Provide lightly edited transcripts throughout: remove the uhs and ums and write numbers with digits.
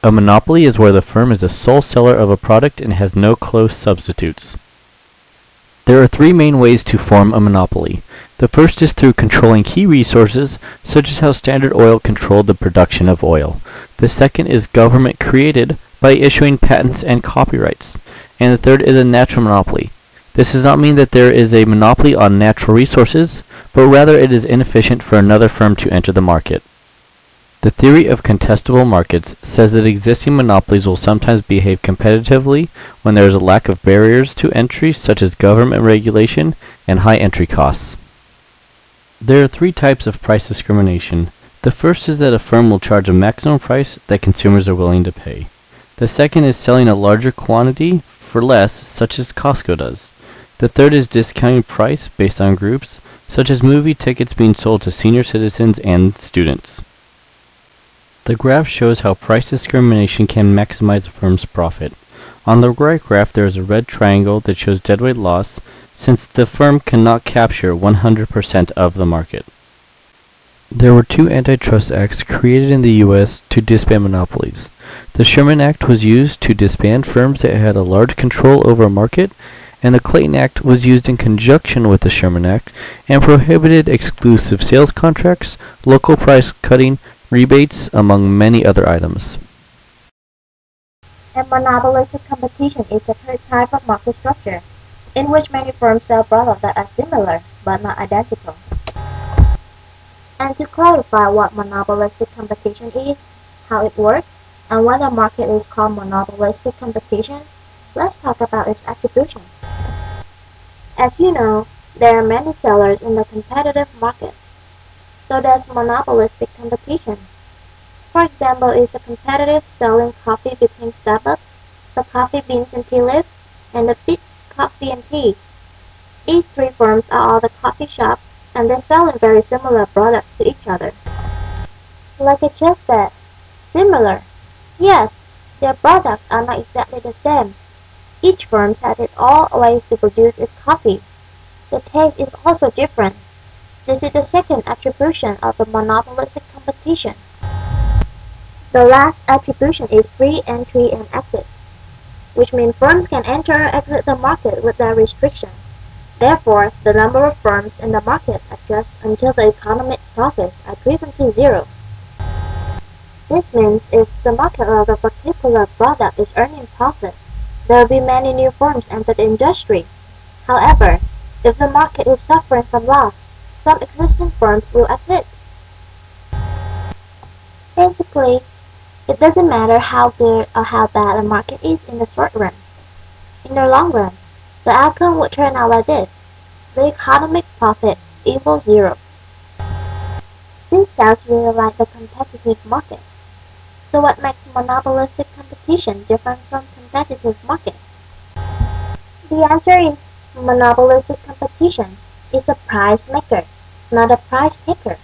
A monopoly is where the firm is the sole seller of a product and has no close substitutes. There are three main ways to form a monopoly. The first is through controlling key resources, such as how Standard Oil controlled the production of oil. The second is government created by issuing patents and copyrights. And the third is a natural monopoly. This does not mean that there is a monopoly on natural resources, but rather it is inefficient for another firm to enter the market. The theory of contestable markets says that existing monopolies will sometimes behave competitively when there is a lack of barriers to entry such as government regulation and high entry costs. There are three types of price discrimination. The first is that a firm will charge a maximum price that consumers are willing to pay. The second is selling a larger quantity for less, such as Costco does. The third is discounting price based on groups, such as movie tickets being sold to senior citizens and students. The graph shows how price discrimination can maximize a firm's profit. On the right graph there is a red triangle that shows deadweight loss, since the firm cannot capture 100% of the market. There were two antitrust acts created in the U.S. to disband monopolies. The Sherman Act was used to disband firms that had a large control over a market, and the Clayton Act was used in conjunction with the Sherman Act and prohibited exclusive sales contracts, local price cutting, rebates, among many other items. And monopolistic competition is the third type of market structure, in which many firms sell products that are similar but not identical. And to clarify what monopolistic competition is, how it works, and why the market is called monopolistic competition, let's talk about its attribution. As you know, there are many sellers in the competitive market, so there's monopolistic competition. For example, is the competitive selling coffee between Starbucks, the Coffee Beans and Tea Leaf, and the Big Coffee and Tea. These three firms are all the coffee shops, and they're selling very similar products to each other. Like I just said, similar. Yes, their products are not exactly the same. Each firm has its own ways to produce its coffee. The taste is also different. This is the second attribution of the monopolistic competition. The last attribution is free entry and exit, which means firms can enter or exit the market without restriction. Therefore, the number of firms in the market adjusts until the economic profits are driven to zero. This means if the market of a particular product is earning profit, there will be many new firms enter the industry. However, if the market is suffering from loss, some existing firms will exit. Basically, it doesn't matter how good or how bad a market is in the short run. In the long run, the outcome would turn out like this. The economic profit equals zero. This sounds really like the competitive market. So what makes monopolistic competition different from competitive market? The answer is monopolistic competition is a price maker, not a price taker.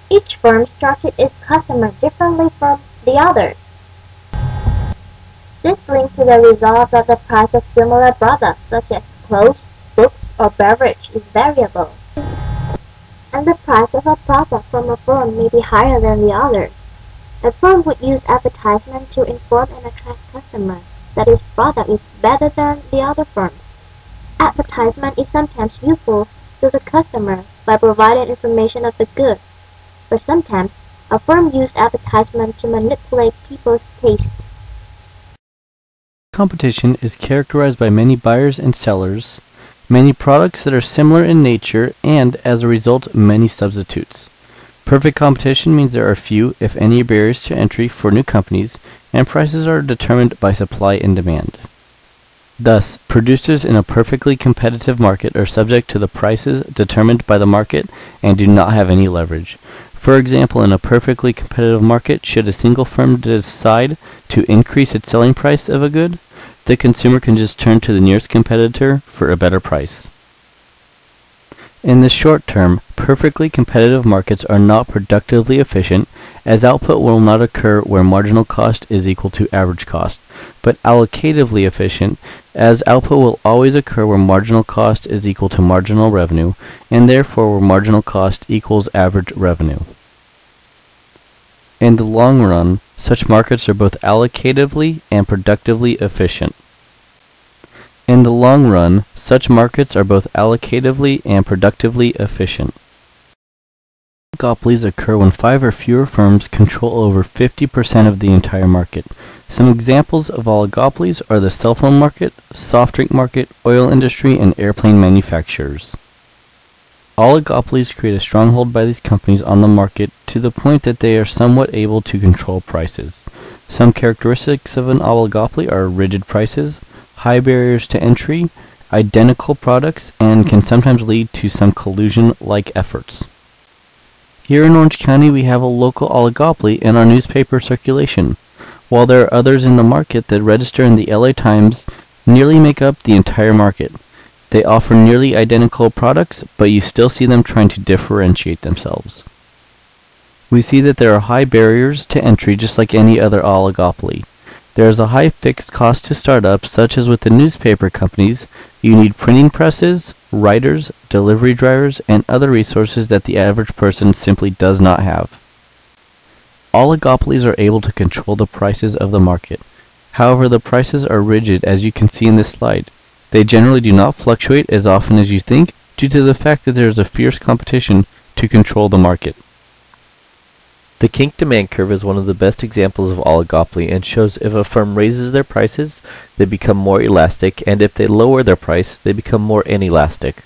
Each firm charges its customer differently from the others. This links to the result that the price of similar products such as clothes, books, or beverage is variable. And the price of a product from a firm may be higher than the others. A firm would use advertisement to inform and attract customers that its product is better than the other firms. Advertisement is sometimes useful to the customer by providing information of the good, but sometimes a firm uses advertisement to manipulate people's taste. Competition is characterized by many buyers and sellers, many products that are similar in nature, and, as a result, many substitutes. Perfect competition means there are few, if any, barriers to entry for new companies, and prices are determined by supply and demand. Thus, producers in a perfectly competitive market are subject to the prices determined by the market and do not have any leverage. For example, in a perfectly competitive market, should a single firm decide to increase its selling price of a good, the consumer can just turn to the nearest competitor for a better price. In the short term, perfectly competitive markets are not productively efficient, as output will not occur where marginal cost is equal to average cost, but allocatively efficient, as output will always occur where marginal cost is equal to marginal revenue, and therefore where marginal cost equals average revenue. In the long run, Such markets are both allocatively and productively efficient. In the long run, such markets are both allocatively and productively efficient. Oligopolies occur when 5 or fewer firms control over 50% of the entire market. Some examples of oligopolies are the cell phone market, soft drink market, oil industry, and airplane manufacturers. Oligopolies create a stronghold by these companies on the market to the point that they are somewhat able to control prices. Some characteristics of an oligopoly are rigid prices, high barriers to entry, identical products, and can sometimes lead to some collusion-like efforts. Here in Orange County, we have a local oligopoly in our newspaper circulation, while there are others in the market that register in the LA Times nearly make up the entire market. They offer nearly identical products, but you still see them trying to differentiate themselves. We see that there are high barriers to entry just like any other oligopoly. There is a high fixed cost to start up, such as with the newspaper companies. You need printing presses, writers, delivery drivers, and other resources that the average person simply does not have. Oligopolies are able to control the prices of the market. However, the prices are rigid, as you can see in this slide. They generally do not fluctuate as often as you think due to the fact that there is a fierce competition to control the market. The kink demand curve is one of the best examples of oligopoly and shows if a firm raises their prices, they become more elastic, and if they lower their price, they become more inelastic.